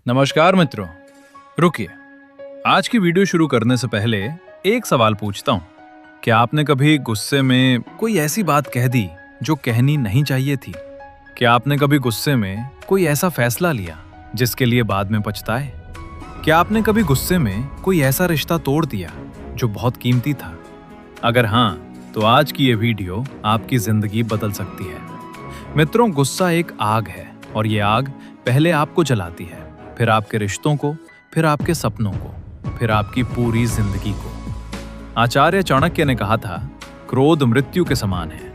नमस्कार मित्रों। रुकिए, आज की वीडियो शुरू करने से पहले एक सवाल पूछता हूँ। क्या आपने कभी गुस्से में कोई ऐसी बात कह दी जो कहनी नहीं चाहिए थी? क्या आपने कभी गुस्से में कोई ऐसा फैसला लिया जिसके लिए बाद में पछताए? क्या आपने कभी गुस्से में कोई ऐसा रिश्ता तोड़ दिया जो बहुत कीमती था? अगर हाँ, तो आज की ये वीडियो आपकी जिंदगी बदल सकती है। मित्रों, गुस्सा एक आग है और ये आग पहले आपको जलाती है, फिर आपके रिश्तों को, फिर आपके सपनों को, फिर आपकी पूरी जिंदगी को। आचार्य चाणक्य ने कहा था, क्रोध मृत्यु के समान है।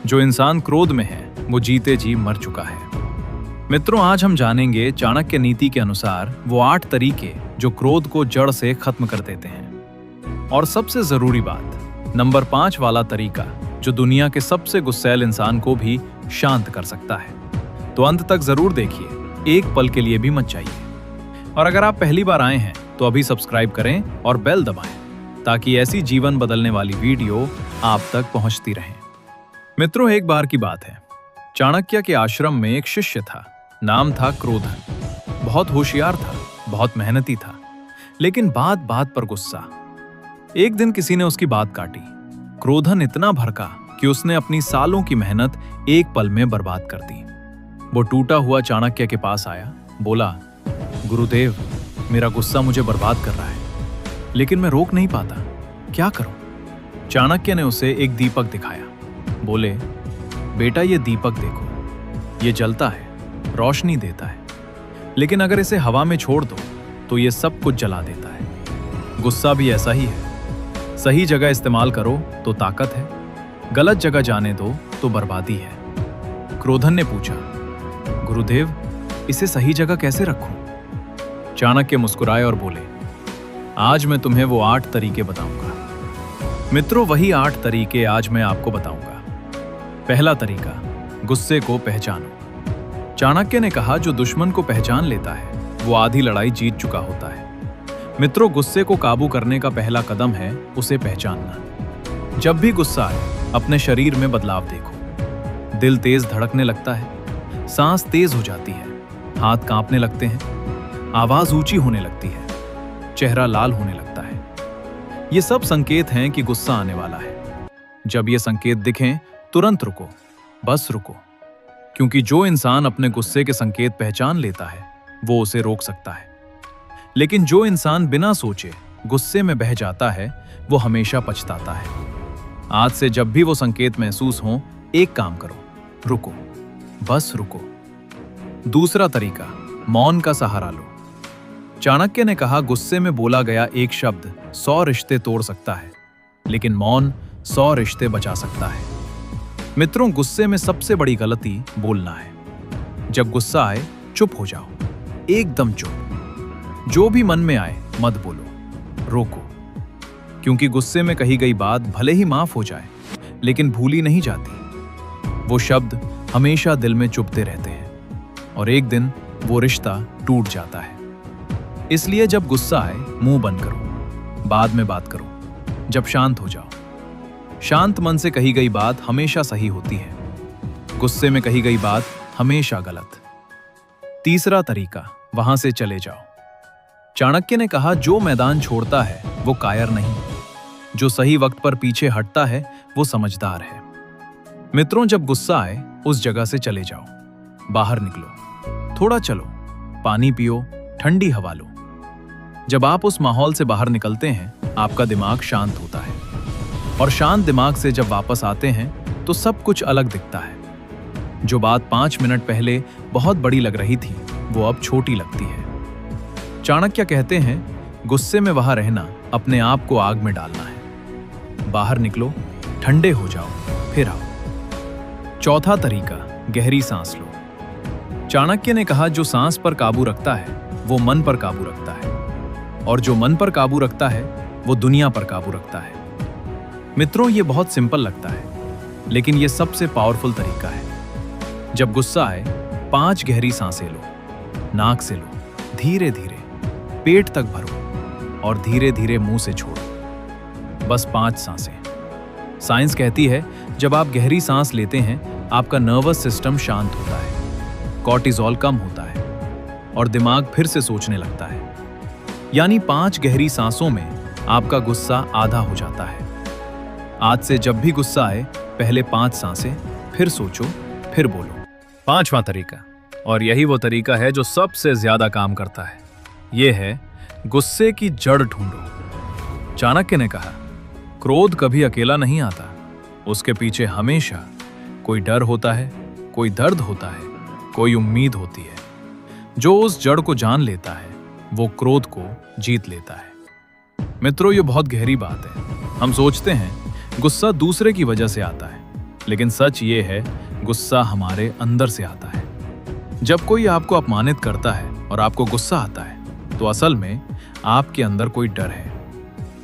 जो इंसान क्रोध में है वो जीते जी मर चुका है। मित्रों, आज हम जानेंगे चाणक्य नीति के अनुसार वो 8 तरीके जो क्रोध को जड़ से खत्म कर देते हैं। और सबसे जरूरी बात, नंबर 5 वाला तरीका जो दुनिया के सबसे गुस्सैल इंसान को भी शांत कर सकता है। तो अंत तक जरूर देखिए, एक पल के लिए भी मत जाइए। और अगर आप पहली बार आए हैं तो अभी सब्सक्राइब करें और बेल दबाएं ताकि ऐसी जीवन बदलने वाली वीडियो आप तक पहुंचती रहे। मित्रों, एक बार की बात है, चाणक्य के आश्रम में एक शिष्य था। नाम था क्रोधन। बहुत होशियार था, बहुत मेहनती था, लेकिन बात बात पर गुस्सा। एक दिन किसी ने उसकी बात काटी। क्रोधन इतना भड़का कि उसने अपनी सालों की मेहनत एक पल में बर्बाद कर दी। वो टूटा हुआ चाणक्य के पास आया, बोला, गुरुदेव, मेरा गुस्सा मुझे बर्बाद कर रहा है, लेकिन मैं रोक नहीं पाता, क्या करूं? चाणक्य ने उसे एक दीपक दिखाया। बोले, बेटा, ये दीपक देखो, ये जलता है, रोशनी देता है, लेकिन अगर इसे हवा में छोड़ दो तो ये सब कुछ जला देता है। गुस्सा भी ऐसा ही है। सही जगह इस्तेमाल करो तो ताकत है, गलत जगह जाने दो तो बर्बादी है। क्रोधन ने पूछा, गुरुदेव, इसे सही जगह कैसे रखूं? चाणक्य मुस्कुराए और बोले, आज मैं तुम्हें वो 8 तरीके बताऊंगा। मित्रों, वही 8 तरीके आज मैं आपको बताऊंगा। पहला तरीका, गुस्से को पहचानो। चाणक्य ने कहा, जो दुश्मन को पहचान लेता है वो आधी लड़ाई जीत चुका होता है। मित्रों, गुस्से को काबू करने का पहला कदम है उसे पहचानना। जब भी गुस्सा आए, अपने शरीर में बदलाव देखो। दिल तेज धड़कने लगता है, सांस तेज हो जाती है, हाथ कांपने लगते हैं, आवाज ऊंची होने लगती है, चेहरा लाल होने लगता है। ये सब संकेत हैं कि गुस्सा आने वाला है। जब ये संकेत दिखें, तुरंत रुको, बस रुको, क्योंकि जो इंसान अपने गुस्से के संकेत पहचान लेता है वो उसे रोक सकता है। लेकिन जो इंसान बिना सोचे गुस्से में बह जाता है वो हमेशा पछताता है। आज से जब भी वो संकेत महसूस हो, एक काम करो, रुको, बस रुको। दूसरा तरीका, मौन का सहारा लो। चाणक्य ने कहा, गुस्से में बोला गया एक शब्द 100 रिश्ते तोड़ सकता है, लेकिन मौन 100 रिश्ते बचा सकता है। मित्रों, गुस्से में सबसे बड़ी गलती बोलना है। जब गुस्सा आए, चुप हो जाओ, एकदम चुप। जो भी मन में आए मत बोलो, रोको, क्योंकि गुस्से में कही गई बात भले ही माफ हो जाए, लेकिन भूली नहीं जाती। वो शब्द हमेशा दिल में चुभते रहते हैं और एक दिन वो रिश्ता टूट जाता है। इसलिए जब गुस्सा आए, मुंह बंद करो, बाद में बात करो, जब शांत हो जाओ। शांत मन से कही गई बात हमेशा सही होती है, गुस्से में कही गई बात हमेशा गलत। तीसरा तरीका, वहां से चले जाओ। चाणक्य ने कहा, जो मैदान छोड़ता है वो कायर नहीं, जो सही वक्त पर पीछे हटता है वो समझदार है। मित्रों, जब गुस्सा आए, उस जगह से चले जाओ, बाहर निकलो, थोड़ा चलो, पानी पियो, ठंडी हवा लो। जब आप उस माहौल से बाहर निकलते हैं, आपका दिमाग शांत होता है, और शांत दिमाग से जब वापस आते हैं तो सब कुछ अलग दिखता है। जो बात 5 मिनट पहले बहुत बड़ी लग रही थी वो अब छोटी लगती है। चाणक्य कहते हैं, गुस्से में वहां रहना अपने आप को आग में डालना है। बाहर निकलो, ठंडे हो जाओ, फिर आओ। चौथा तरीका, गहरी सांस लो। चाणक्य ने कहा, जो सांस पर काबू रखता है वो मन पर काबू रखता है, और जो मन पर काबू रखता है वो दुनिया पर काबू रखता है। मित्रों, ये बहुत सिंपल लगता है, लेकिन ये सबसे पावरफुल तरीका है। जब गुस्सा आए, 5 गहरी सांसें लो। नाक से लो, धीरे धीरे, पेट तक भरो और धीरे धीरे मुंह से छोड़ो। बस 5 सांसें। साइंस कहती है, जब आप गहरी सांस लेते हैं, आपका नर्वस सिस्टम शांत होता है, कॉर्टिसोल कम होता है, और दिमाग फिर से सोचने लगता है। यानी 5 गहरी सांसों में आपका गुस्सा आधा हो जाता है। आज से जब भी गुस्सा आए, पहले 5 सांसें, फिर सोचो, फिर बोलो। 5वां तरीका, और यही वो तरीका है जो सबसे ज्यादा काम करता है, यह है गुस्से की जड़ ढूंढो। चाणक्य ने कहा, क्रोध कभी अकेला नहीं आता, उसके पीछे हमेशा कोई डर होता है, कोई दर्द होता है, कोई उम्मीद होती है। जो उस जड़ को जान लेता है वो क्रोध को जीत लेता है। मित्रों, ये बहुत गहरी बात है। हम सोचते हैं गुस्सा दूसरे की वजह से आता है, लेकिन सच ये है गुस्सा हमारे अंदर से आता है। जब कोई आपको अपमानित करता है और आपको गुस्सा आता है, तो असल में आपके अंदर कोई डर है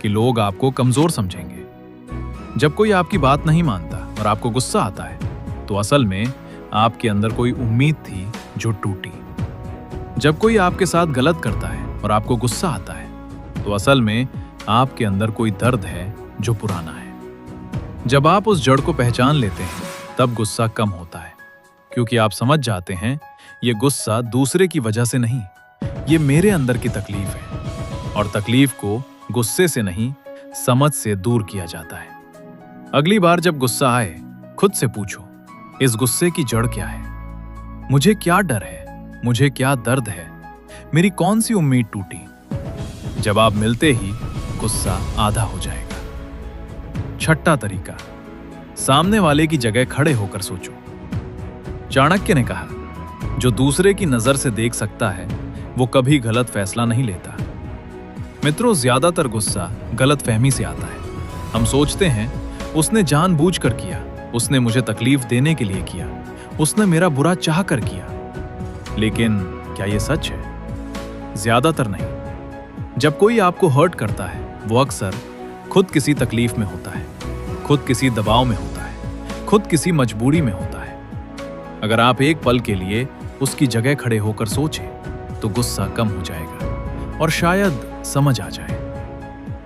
कि लोग आपको कमजोर समझेंगे। जब कोई आपकी बात नहीं मानता और आपको गुस्सा आता है, तो असल में आपके अंदर कोई उम्मीद थी जो टूटी। जब कोई आपके साथ गलत करता है और आपको गुस्सा आता है, तो असल में आपके अंदर कोई दर्द है जो पुराना है। जब आप उस जड़ को पहचान लेते हैं, तब गुस्सा कम होता है, क्योंकि आप समझ जाते हैं ये गुस्सा दूसरे की वजह से नहीं, ये मेरे अंदर की तकलीफ है। और तकलीफ को गुस्से से नहीं, समझ से दूर किया जाता है। अगली बार जब गुस्सा आए, खुद से पूछो, इस गुस्से की जड़ क्या है? मुझे क्या डर है? मुझे क्या दर्द है? मेरी कौन सी उम्मीद टूटी? जवाब मिलते ही गुस्सा आधा हो जाएगा। 6वां तरीका, सामने वाले की जगह खड़े होकर सोचो। चाणक्य ने कहा, जो दूसरे की नजर से देख सकता है वो कभी गलत फैसला नहीं लेता। मित्रों, ज्यादातर गुस्सा गलतफहमी से आता है। हम सोचते हैं उसने जानबूझकर किया, उसने मुझे तकलीफ देने के लिए किया, उसने मेरा बुरा चाह कर किया। लेकिन क्या यह सच है? ज्यादातर नहीं। जब कोई आपको हर्ट करता है, वो अक्सर खुद किसी तकलीफ में होता है, खुद किसी दबाव में होता है, खुद किसी मजबूरी में होता है। अगर आप एक पल के लिए उसकी जगह खड़े होकर सोचें, तो गुस्सा कम हो जाएगा और शायद समझ आ जाए।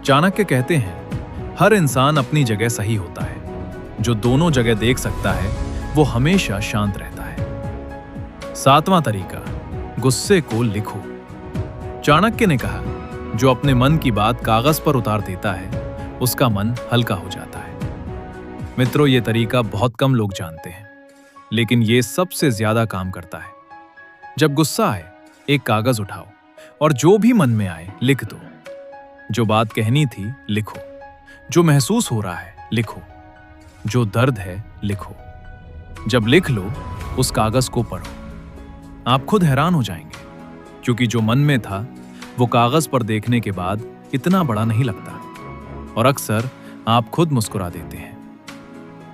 चाणक्य कहते हैं, हर इंसान अपनी जगह सही होता है। जो दोनों जगह देख सकता है वो हमेशा शांत रहता है। 7वां तरीका, गुस्से को लिखो। चाणक्य ने कहा, जो अपने मन की बात कागज पर उतार देता है, उसका मन हल्का हो जाता है। मित्रों, ये तरीका बहुत कम लोग जानते हैं, लेकिन ये सबसे ज्यादा काम करता है। जब गुस्सा आए, एक कागज उठाओ और जो भी मन में आए लिख दो। जो बात कहनी थी लिखो, जो महसूस हो रहा है लिखो, जो दर्द है लिखो। जब लिख लो, उस कागज को पढ़ो। आप खुद हैरान हो जाएंगे, क्योंकि जो मन में था वो कागज पर देखने के बाद इतना बड़ा नहीं लगता, और अक्सर आप खुद मुस्कुरा देते हैं।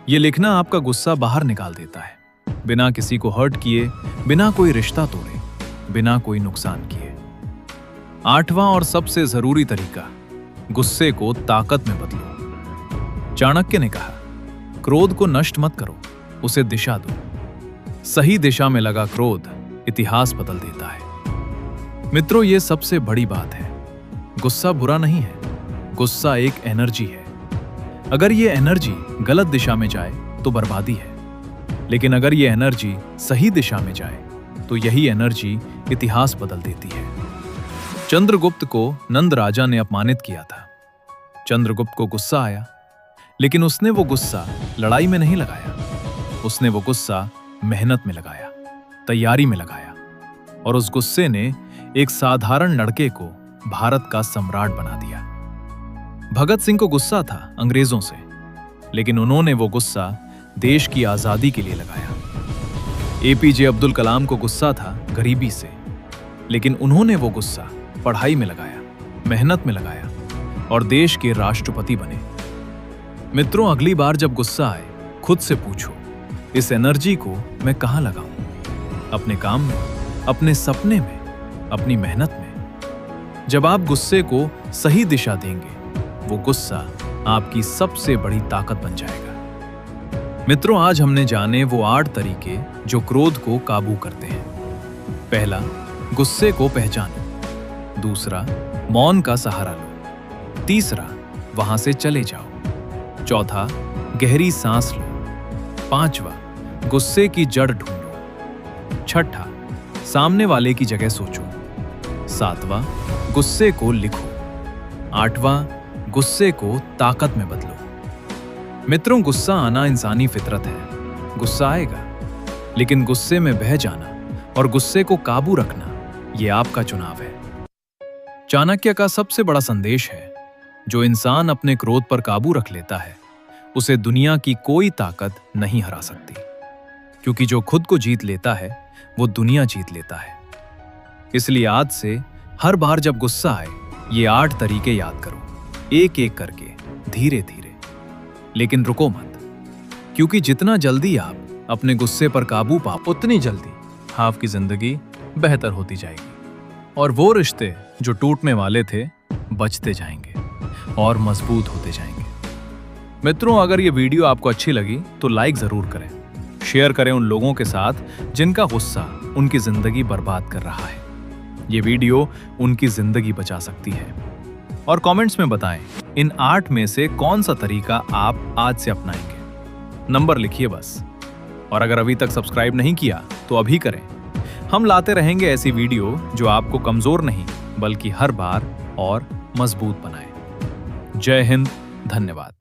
ये लिखना आपका गुस्सा बाहर निकाल देता है, बिना किसी को हर्ट किए, बिना कोई रिश्ता तोड़े, बिना कोई नुकसान किए। 8वां और सबसे जरूरी तरीका, गुस्से को ताकत में बदलो। चाणक्य ने कहा, क्रोध को नष्ट मत करो, उसे दिशा दो। सही दिशा में लगा क्रोध इतिहास बदल देता है। मित्रों, ये सबसे बड़ी बात है। गुस्सा बुरा नहीं है, गुस्सा एक एनर्जी है। अगर ये एनर्जी गलत दिशा में जाए तो बर्बादी है, लेकिन अगर ये एनर्जी सही दिशा में जाए तो यही एनर्जी इतिहास बदल देती है। चंद्रगुप्त को नंद राजा ने अपमानित किया था। चंद्रगुप्त को गुस्सा आया, लेकिन उसने वो गुस्सा लड़ाई में नहीं लगाया। उसने वो गुस्सा मेहनत में लगाया, तैयारी में लगाया, और उस गुस्से ने एक साधारण लड़के को भारत का सम्राट बना दिया। भगत सिंह को गुस्सा था अंग्रेजों से, लेकिन उन्होंने वो गुस्सा देश की आजादी के लिए लगाया। एपीजे अब्दुल कलाम को गुस्सा था गरीबी से, लेकिन उन्होंने वो गुस्सा पढ़ाई में लगाया, मेहनत में लगाया, और देश के राष्ट्रपति बने। मित्रों, अगली बार जब गुस्सा आए, खुद से पूछो, इस एनर्जी को मैं कहां लगाऊं? अपने काम में, अपने सपने में, अपनी मेहनत में। जब आप गुस्से को सही दिशा देंगे, वो गुस्सा आपकी सबसे बड़ी ताकत बन जाएगा। मित्रों, आज हमने जाने वो 8 तरीके जो क्रोध को काबू करते हैं। पहला, गुस्से को पहचानो। दूसरा, मौन का सहारा लो। तीसरा, वहां से चले जाओ। चौथा, गहरी सांस लो। 5वां, गुस्से की जड़ ढूंढो। 6ठा, सामने वाले की जगह सोचो। 7वां, गुस्से को लिखो। 8वां, गुस्से को ताकत में बदलो। मित्रों, गुस्सा आना इंसानी फितरत है। गुस्सा आएगा, लेकिन गुस्से में बह जाना और गुस्से को काबू रखना, यह आपका चुनाव है। चाणक्य का सबसे बड़ा संदेश है, जो इंसान अपने क्रोध पर काबू रख लेता है, उसे दुनिया की कोई ताकत नहीं हरा सकती, क्योंकि जो खुद को जीत लेता है वो दुनिया जीत लेता है। इसलिए आज से हर बार जब गुस्सा आए, ये 8 तरीके याद करो, एक एक करके, धीरे धीरे। लेकिन रुको मत, क्योंकि जितना जल्दी आप अपने गुस्से पर काबू पाओ, उतनी जल्दी आपकी जिंदगी बेहतर होती जाएगी और वो रिश्ते जो टूटने वाले थे बचते जाएंगे और मजबूत होते जाएंगे। मित्रों, अगर ये वीडियो आपको अच्छी लगी तो लाइक जरूर करें, शेयर करें उन लोगों के साथ जिनका गुस्सा उनकी जिंदगी बर्बाद कर रहा है। ये वीडियो उनकी जिंदगी बचा सकती है। और कमेंट्स में बताएं, इन 8 में से कौन सा तरीका आप आज से अपनाएंगे। नंबर लिखिए बस। और अगर अभी तक सब्सक्राइब नहीं किया तो अभी करें। हम लाते रहेंगे ऐसी वीडियो जो आपको कमजोर नहीं बल्कि हर बार और मजबूत बनाए। जय हिंद, धन्यवाद।